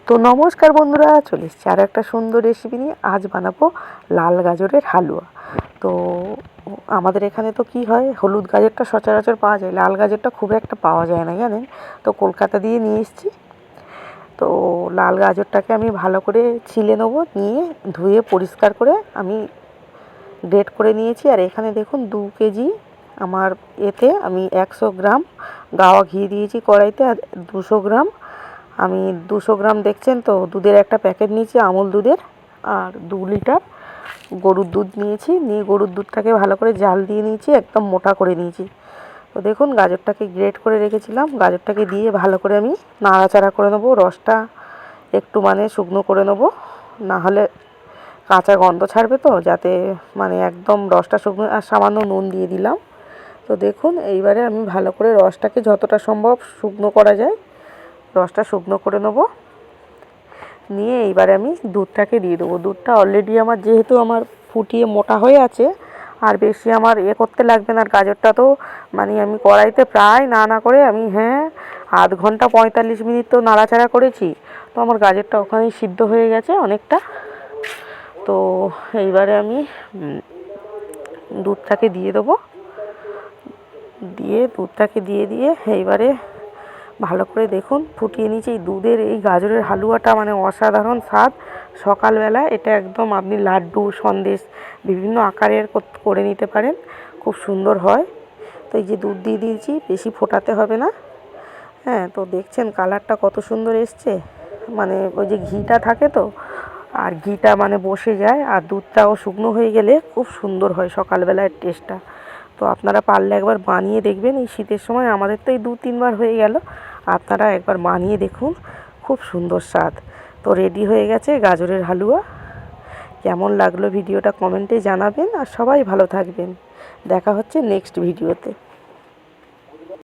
তো নমস্কার বন্ধুরা, চলে এসেছি আরও একটা সুন্দর রেসিপি নিয়ে। আজ বানাবো লাল গাজরের হালুয়া। তো আমাদের এখানে তো কি হয়, হলুদ গাজরটা সচরাচর পাওয়া যায়, লাল গাজরটা খুব একটা পাওয়া যায় না জানেন। তো কলকাতা দিয়ে নিয়ে এসেছি। তো লাল গাজরটাকে আমি ভালো করে ছিলে নেবো, নিয়ে ধুয়ে পরিষ্কার করে আমি গ্রেট করে নিয়েছি। আর এখানে দেখুন 2 কেজি আমার এতে আমি 100 গ্রাম গাওয়া ঘি দিয়েছি কড়াইতে। আর 200 গ্রাম আমি 200 গ্রাম দেখছেন তো দুধের একটা প্যাকেট নিয়েছি, আমুল দুধের। আর 2 লিটার গরুর দুধ নিয়েছি, নিয়ে গরুর দুধটাকে ভালো করে জাল দিয়ে নিয়েছি, একদম মোটা করে নিয়েছি। তো দেখুন গাজরটাকে গ্রেট করে রেখেছিলাম, গাজরটাকে দিয়ে ভালো করে আমি নাড়াচাড়া করে নেবো। রসটা একটু শুকনো করে নেবো, না হলে কাঁচা গন্ধ ছাড়বে, তো যাতে একদম রসটা শুকনো। আর সামান্য নুন দিয়ে দিলাম। তো দেখুন এইবারে আমি ভালো করে রসটাকে যতটা সম্ভব শুকনো করা যায় রসটা শুকনো করে নেব। নিয়ে এইবারে আমি দুধটাকে দিয়ে দেবো। দুধটা অলরেডি আমার যেহেতু আমার ফুটিয়ে মোটা হয়ে আছে, আর বেশি আমার করতে লাগবে না। আর গাজরটা তো আমি কড়াইতে প্রায় না করে আমি আধ ঘন্টা 45 মিনিট তো নাড়াচাড়া করেছি। তো আমার গাজরটা ওখানেই সিদ্ধ হয়ে গেছে অনেকটা। তো এইবারে আমি দুধটাকে দিয়ে দেবো। দুধটাকে দিয়ে এইবারে ভালো করে দেখুন ফুটিয়ে নিয়েছি। এই দুধের এই গাজরের হালুয়াটা অসাধারণ স্বাদ। সকালবেলা এটা একদম আপনি লাড্ডু, সন্দেশ বিভিন্ন আকারের করে নিতে পারেন, খুব সুন্দর হয়। তো এই যে দুধ দিয়ে দিয়েছি, বেশি ফোটাতে হবে না। তো দেখছেন কালারটা কত সুন্দর এসছে। ওই যে ঘিটা থাকে তো, আর ঘিটা বসে যায়, আর দুধটাও শুকনো হয়ে গেলে খুব সুন্দর হয় সকালবেলার টেস্টটা। তো আপনারা পারলে একবার বানিয়ে দেখবেন। এই শীতের সময় আমাদের তো এই 2-3 বার হয়ে গেল, আপনারা একবার বানিয়ে দেখুন, খুব সুন্দর স্বাদ। তো রেডি হয়ে গেছে গাজরের হালুয়া। কেমন লাগলো ভিডিওটা কমেন্টে জানাবেন, আর সবাই ভালো থাকবেন। দেখা হচ্ছে নেক্সট ভিডিওতে।